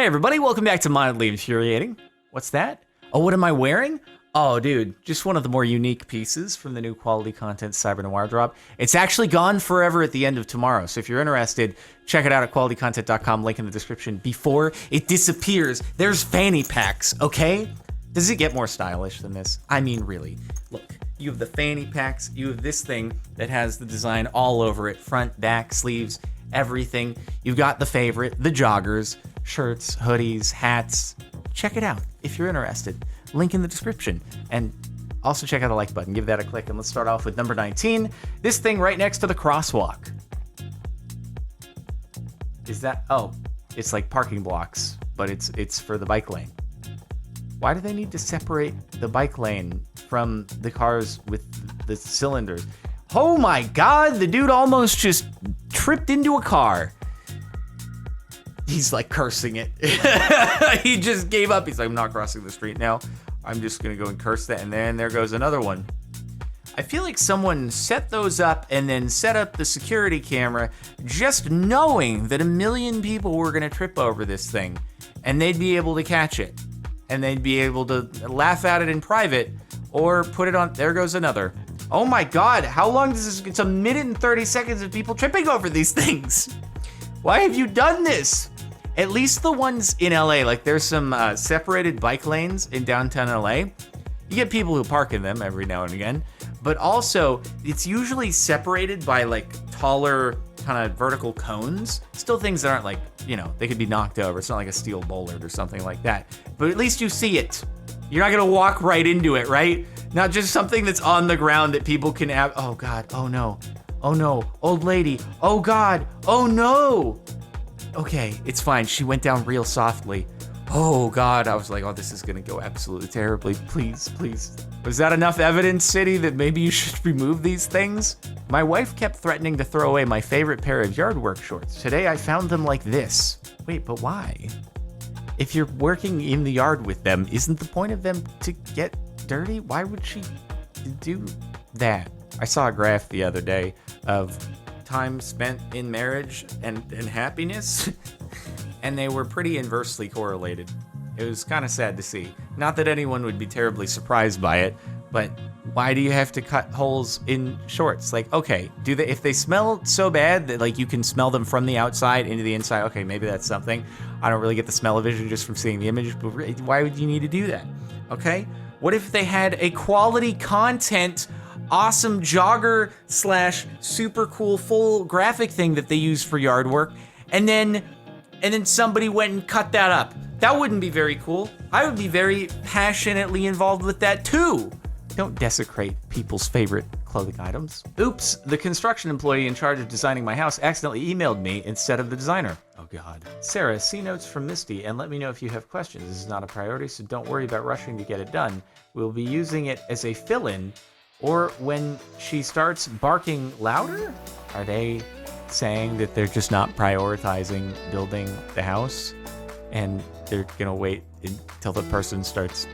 Hey everybody, welcome back to Mildly Infuriating. What's that? Oh, what am I wearing? Oh, dude, just one of the more unique pieces from the new quality content Cyber Noir drop. It's actually gone forever at the end of tomorrow, so if you're interested, check it out at qualitycontent.com, link in the description. Before it disappears, there's fanny packs, okay? Does it get more stylish than this? I mean, really. Look, you have the fanny packs, you have this thing that has the design all over it, front, back, sleeves, everything. You've got the favorite, the joggers, shirts, hoodies, hats. Check it out if you're interested. Link in the description. And also check out the like button. Give that a click. And let's start off with number 19. This thing right next to the crosswalk. Is that... Oh, it's like parking blocks, but it's for the bike lane. Why do they need to separate the bike lane from the cars with the cylinders? Oh my God, the dude almost just tripped into a car. He's like cursing it. He just gave up. He's like, I'm not crossing the street now. I'm just going to go and curse that. And then there goes another one. I feel like someone set those up and then set up the security camera just knowing that 1 million people were going to trip over this thing and they'd be able to catch it and they'd be able to laugh at it in private or put it on. There goes another. Oh my God. How long does this? It's 1 minute and 30 seconds of people tripping over these things. Why have you done this? At least the ones in LA, like there's some separated bike lanes in downtown LA. You get people who park in them every now and again, but also it's usually separated by like taller kind of vertical cones. Still things that aren't like, you know, they could be knocked over. It's not like a steel bollard or something like that, but at least you see it. You're not gonna walk right into it, right? Not just something that's on the ground that people can have. Oh God, oh no, old lady, oh God, oh no. Okay, it's fine. She went down real softly. Oh God, I was like, oh, this is gonna go absolutely terribly. Please, please. Was that enough evidence, City, that maybe you should remove these things? My wife kept threatening to throw away my favorite pair of yard work shorts. Today I found them like this. Wait, but why? If you're working in the yard with them, isn't the point of them to get dirty? Why would she do that? I saw a graph the other day of time spent in marriage and happiness, and they were pretty inversely correlated. It was kind of sad to see. Not that anyone would be terribly surprised by it, but why do you have to cut holes in shorts? Like, okay, if they smell so bad that like you can smell them from the outside into the inside, okay, maybe that's something. I don't really get the smell-o-vision just from seeing the image, but why would you need to do that? Okay? What if they had a quality content awesome jogger / super cool full graphic thing that they use for yard work, and then somebody went and cut that up? That wouldn't be very cool. I would be very passionately involved with that too. Don't desecrate people's favorite clothing items. Oops, the construction employee in charge of designing my house accidentally emailed me instead of the designer. Oh God. Sarah, see notes from Misty and let me know if you have questions. This is not a priority, so don't worry about rushing to get it done. We'll be using it as a fill-in or when she starts barking louder. Are they saying that they're just not prioritizing building the house and they're gonna wait until the person starts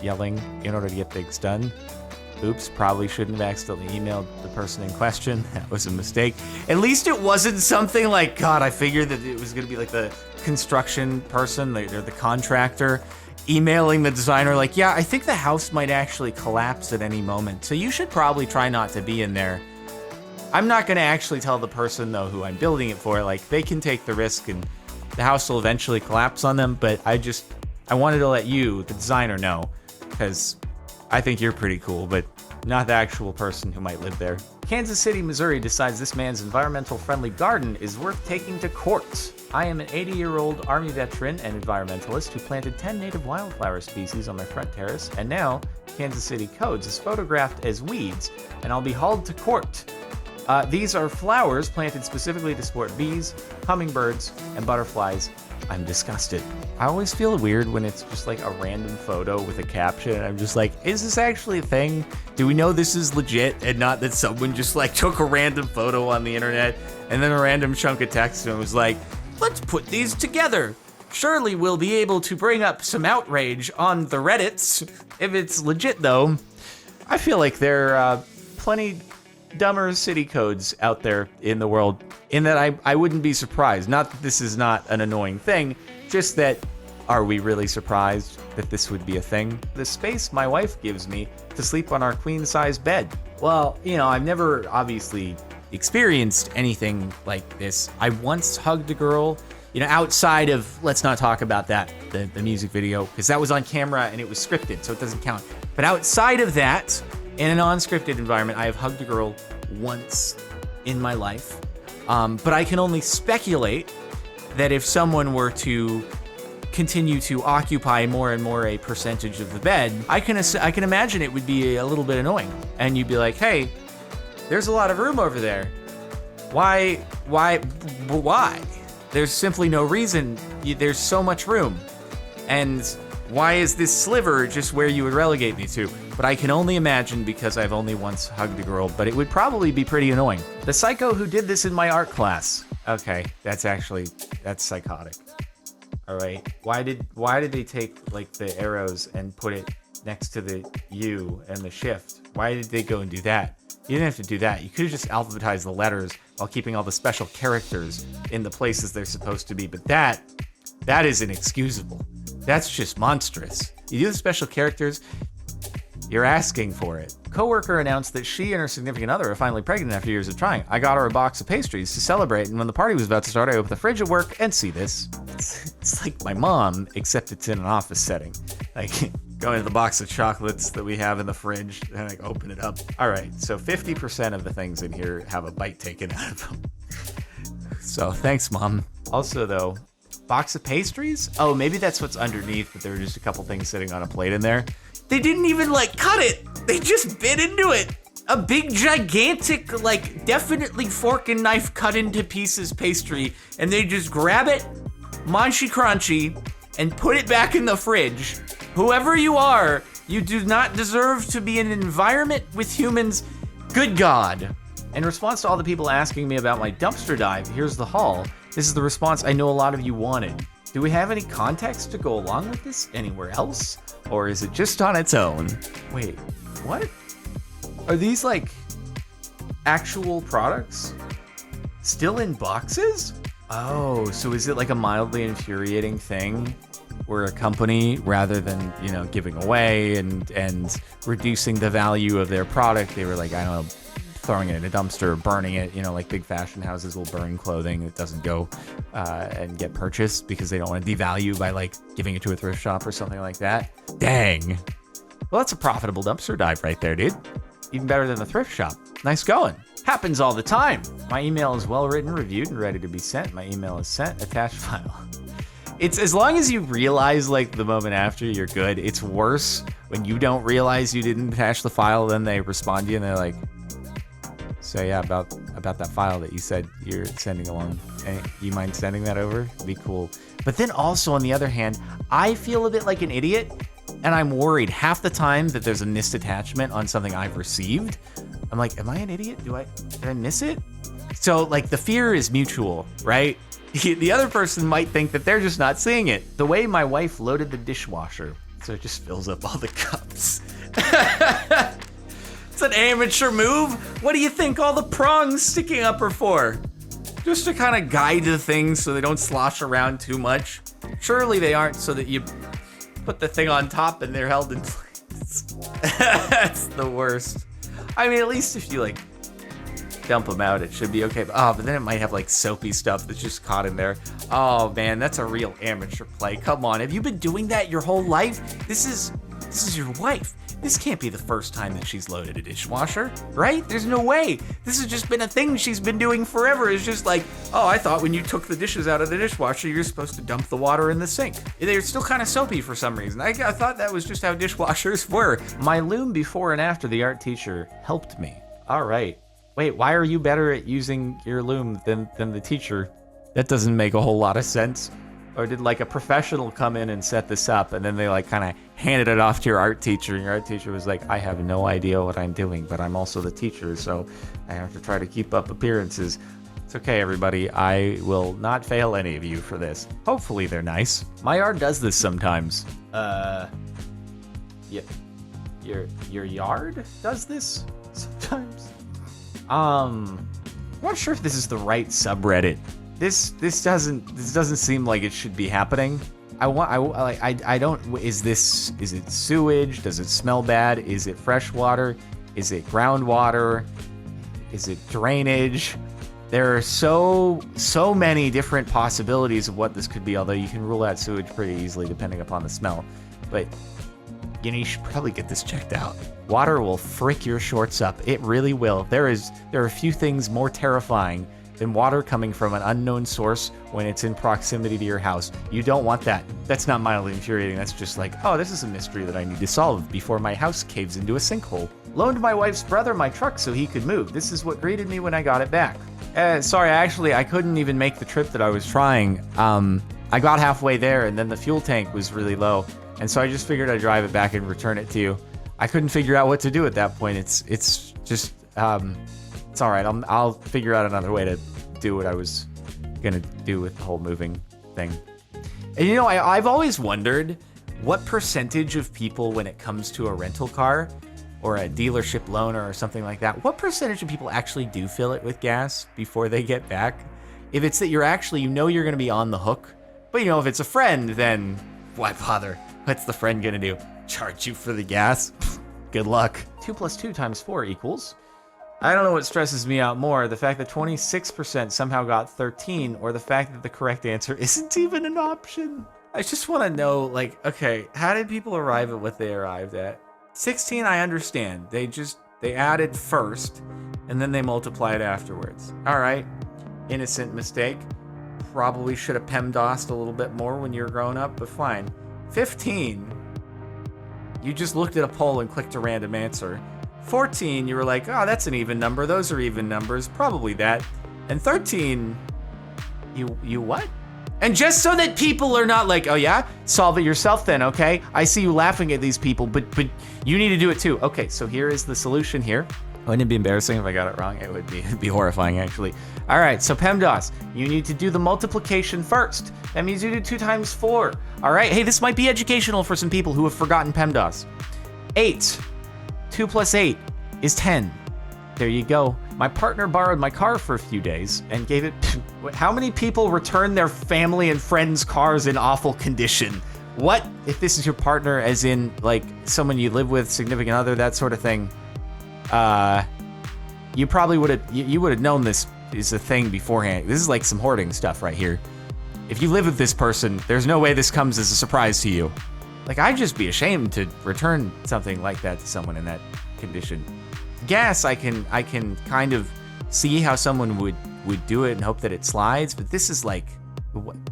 yelling in order to get things done? Oops, probably shouldn't have accidentally emailed the person in question. That was a mistake. At least it wasn't something like, God, I figured that it was gonna be like the construction person or the contractor emailing the designer like, yeah, I think the house might actually collapse at any moment, so you should probably try not to be in there. I'm not gonna actually tell the person though who I'm building it for, like they can take the risk and the house will eventually collapse on them, but I wanted to let you, the designer, know, because I think you're pretty cool, but not the actual person who might live there. Kansas City, Missouri decides this man's environmental friendly garden is worth taking to court. I am an 80-year-old Army veteran and environmentalist who planted 10 native wildflower species on my front terrace, and now Kansas City Codes is photographed as weeds, and I'll be hauled to court. These are flowers planted specifically to support bees, hummingbirds, and butterflies. I'm disgusted. I always feel weird when it's just like a random photo with a caption. I'm just like, is this actually a thing? Do we know this is legit and not that someone just like took a random photo on the internet and then a random chunk of text and was like, let's put these together. Surely we'll be able to bring up some outrage on the Reddits. If it's legit though, I feel like there are plenty dumber city codes out there in the world, in that I wouldn't be surprised. Not that this is not an annoying thing, Just that, are we really surprised that this would be a thing? The space my wife gives me to sleep on our queen-size bed. Well, you know, I've never obviously experienced anything like this. I once hugged a girl, you know, outside of, let's not talk about that, the music video, because that was on camera and it was scripted, so it doesn't count. But outside of that, in a non-scripted environment, I have hugged a girl once in my life. But I can only speculate that if someone were to continue to occupy more and more a percentage of the bed, I can imagine it would be a little bit annoying. And you'd be like, hey, there's a lot of room over there. Why? There's simply no reason. There's so much room. And why is this sliver just where you would relegate me to? But I can only imagine, because I've only once hugged a girl, but it would probably be pretty annoying. The psycho who did this in my art class. Okay, that's psychotic. All right, why did they take like the arrows and put it next to the U and the shift? Why did they go and do that? You didn't have to do that. You could have just alphabetized the letters while keeping all the special characters in the places they're supposed to be. But that is inexcusable. That's just monstrous. You do the special characters, you're asking for it. Coworker announced that she and her significant other are finally pregnant after years of trying. I got her a box of pastries to celebrate, and when the party was about to start, I opened the fridge at work and see this. It's like my mom, except it's in an office setting. Like, go into the box of chocolates that we have in the fridge and like open it up. All right, so 50% of the things in here have a bite taken out of them. So thanks, Mom. Also, though, box of pastries? Oh, maybe that's what's underneath, but there were just a couple things sitting on a plate in there. They didn't even like cut it. They just bit into it. A big, gigantic, like definitely fork and knife cut into pieces pastry, and they just grab it, munchy crunchy, and put it back in the fridge. Whoever you are, you do not deserve to be in an environment with humans. Good God. In response to all the people asking me about my dumpster dive, here's the haul. This is the response I know a lot of you wanted. Do we have any context to go along with this anywhere else? Or is it just on its own? Wait, what? Are these like actual products? Still in boxes? Oh, so is it like a mildly infuriating thing where a company, rather than, you know, giving away and reducing the value of their product, they were like, I don't know, throwing it in a dumpster, burning it, you know, like big fashion houses will burn clothing that doesn't go and get purchased because they don't want to devalue by like giving it to a thrift shop or something like that. Dang. Well, that's a profitable dumpster dive right there, dude. Even better than the thrift shop. Nice going. Happens all the time. My email is well written, reviewed, and ready to be sent. My email is sent, attached file. It's as long as you realize like the moment after, you're good. It's worse when you don't realize you didn't attach the file, then they respond to you and they're like, so yeah, about that file that you said you're sending along, you mind sending that over? It'd be cool. But then also on the other hand, I feel a bit like an idiot, and I'm worried half the time that there's a missed attachment on something I've received. I'm like, am I an idiot? Did I miss it? So like the fear is mutual, right? The other person might think that they're just not seeing it. The way my wife loaded the dishwasher, so it just fills up all the cups. It's an amateur move. What do you think all the prongs sticking up are for? Just to kind of guide the things so they don't slosh around too much. Surely they aren't so that you put the thing on top and they're held in place. That's the worst. I mean, at least if you like dump them out, it should be okay. But then it might have like soapy stuff that's just caught in there. Oh man, that's a real amateur play. Come on, have you been doing that your whole life? This is your wife. This can't be the first time that she's loaded a dishwasher, right? There's no way. This has just been a thing she's been doing forever. It's just like, oh, I thought when you took the dishes out of the dishwasher, you're supposed to dump the water in the sink. They're still kind of soapy for some reason. I thought that was just how dishwashers were. My loom before and after the art teacher helped me. All right. Wait, why are you better at using your loom than the teacher? That doesn't make a whole lot of sense. Or did like a professional come in and set this up and then they like kind of handed it off to your art teacher and your art teacher was like, I have no idea what I'm doing, but I'm also the teacher, so I have to try to keep up appearances. It's okay, everybody. I will not fail any of you for this. Hopefully they're nice. My art does this sometimes. Yeah, your yard does this sometimes? I'm not sure if this is the right subreddit This doesn't seem like it should be happening. I don't. Is it sewage? Does it smell bad? Is it fresh water? Is it groundwater? Is it drainage? There are so many different possibilities of what this could be, although you can rule out sewage pretty easily depending upon the smell. But, you should probably get this checked out. Water will frick your shorts up. It really will. There are a few things more terrifying than water coming from an unknown source when it's in proximity to your house. You don't want that. That's not mildly infuriating. That's just like, oh, this is a mystery that I need to solve before my house caves into a sinkhole. Loaned my wife's brother my truck so he could move. This is what greeted me when I got it back. Sorry, I couldn't even make the trip that I was trying. I got halfway there and then the fuel tank was really low. And so I just figured I'd drive it back and return it to you. I couldn't figure out what to do at that point. It's just, it's all right. I'll figure out another way to do what I was gonna do with the whole moving thing. And I've always wondered what percentage of people, when it comes to a rental car or a dealership loaner or something like that, what percentage of people actually do fill it with gas before they get back? If it's that you're actually, you're gonna be on the hook, but if it's a friend, then why bother? What's the friend gonna do? Charge you for the gas? Good luck. 2 + 2 × 4 =. I don't know what stresses me out more, the fact that 26% somehow got 13, or the fact that the correct answer isn't even an option. I just want to know, okay, how did people arrive at what they arrived at? 16, I understand. They added first, and then they multiplied afterwards. All right, innocent mistake. Probably should have PEMDOSed a little bit more when you were growing up, but fine. 15, you just looked at a poll and clicked a random answer. 14, you were like, oh, that's an even number. Those are even numbers. Probably that. And 13, you what? And just so that people are not like, oh yeah, solve it yourself then, okay? I see you laughing at these people, but you need to do it too. Okay, so here is the solution here. Wouldn't it be embarrassing if I got it wrong? It'd be horrifying, actually. All right, so PEMDAS, you need to do the multiplication first. That means you do 2 × 4. All right, hey, this might be educational for some people who have forgotten PEMDAS. 8. 2 + 8 is 10. There you go. My partner borrowed my car for a few days and gave it... How many people return their family and friends' cars in awful condition? What? If this is your partner, as in, someone you live with, significant other, that sort of thing, you probably would have known this is a thing beforehand. This is like some hoarding stuff right here. If you live with this person, there's no way this comes as a surprise to you. I'd just be ashamed to return something like that to someone in that condition. Gas, I can kind of see how someone would do it and hope that it slides, but this is like,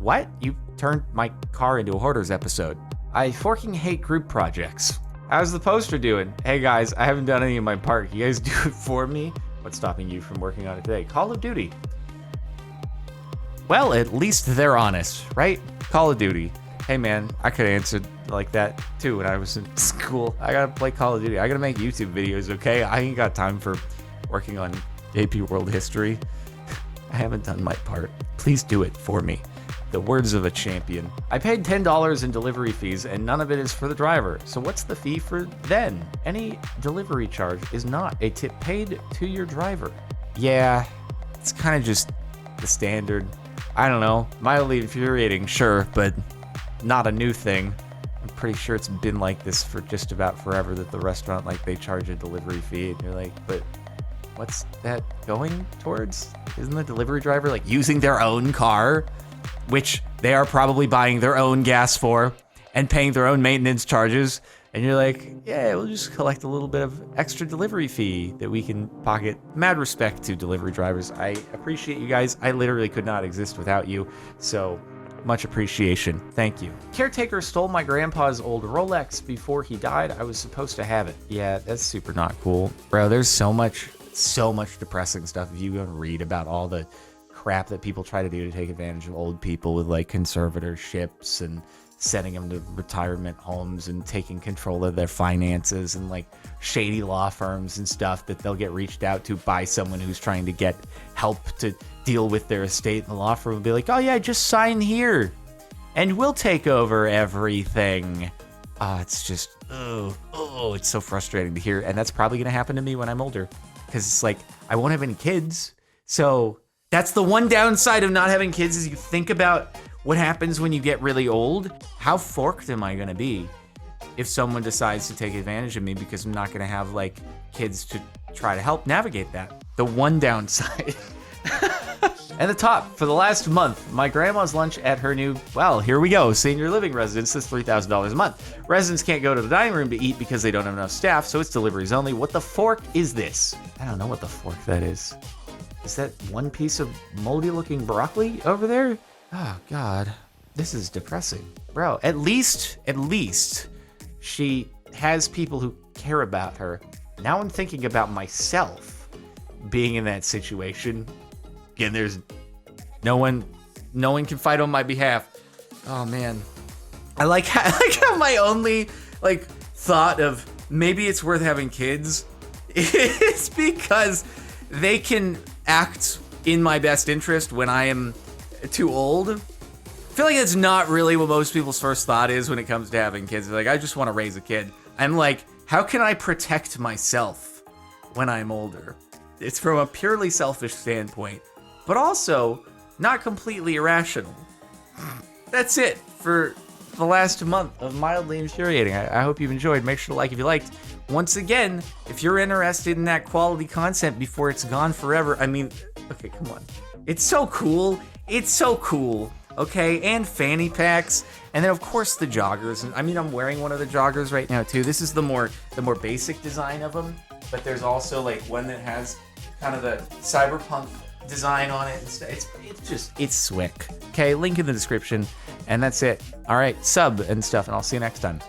what? You turned my car into a hoarders episode. I fucking hate group projects. How's the poster doing? Hey guys, I haven't done any of my part. You guys do it for me? What's stopping you from working on it today? Call of Duty. Well, at least they're honest, right? Call of Duty. Hey man, I could have answered like that too when I was in school. I gotta play Call of Duty. I gotta make YouTube videos, okay? I ain't got time for working on AP World History. I haven't done my part. Please do it for me. The words of a champion. I paid $10 in delivery fees and none of it is for the driver. So what's the fee for then? Any delivery charge is not a tip paid to your driver. Yeah, it's kind of just the standard. I don't know, mildly infuriating, sure, but not a new thing. I'm pretty sure it's been like this for just about forever, that the restaurant, they charge a delivery fee and you're like, but what's that going towards? Isn't the delivery driver using their own car, which they are probably buying their own gas for and paying their own maintenance charges? And you're like, yeah, we'll just collect a little bit of extra delivery fee that we can pocket. Mad respect to delivery drivers. I appreciate you guys. I literally could not exist without you. So much appreciation. Thank you. Caretaker stole my grandpa's old Rolex before he died. I was supposed to have it. Yeah, that's super not cool. Bro, there's so much depressing stuff if you go and read about all the crap that people try to do to take advantage of old people with conservatorships and sending them to retirement homes and taking control of their finances and shady law firms and stuff that they'll get reached out to by someone who's trying to get help to deal with their estate, and the law firm will be like, oh yeah, just sign here and we'll take over everything. It's just, it's so frustrating to hear. And that's probably going to happen to me when I'm older, because it's I won't have any kids. So That's the one downside of not having kids is you think about what happens when you get really old. How forked am I gonna be if someone decides to take advantage of me because I'm not gonna have like kids to try to help navigate that. The one downside. And the top, for the last month, my grandma's lunch at her new, well, here we go, senior living residence is $3,000 a month. Residents can't go to the dining room to eat because they don't have enough staff, so it's deliveries only. What the fork is this? I don't know what the fork that is. Is that one piece of moldy looking broccoli over there? Oh God, this is depressing. Bro, at least she has people who care about her. Now I'm thinking about myself being in that situation. Again, there's no one can fight on my behalf. Oh man. I like how my only like thought of maybe it's worth having kids is because they can act in my best interest when I am too old. I feel like that's not really what most people's first thought is when it comes to having kids. They're like, I just want to raise a kid. I'm like, how can I protect myself when I'm older? It's from a purely selfish standpoint, but also not completely irrational. That's it for the last month of Mildly Infuriating. I hope you've enjoyed. Make sure to like if you liked. Once again, if you're interested in that quality content before it's gone forever, I mean, okay, come on. It's so cool. It's so cool. Okay, and fanny packs, and then of course the joggers. I mean, I'm wearing one of the joggers right now too. This is the more basic design of them, but there's also like one that has kind of the cyberpunk design on it. It's swick. Okay, link in the description, and that's it. All right, sub and stuff, and I'll see you next time.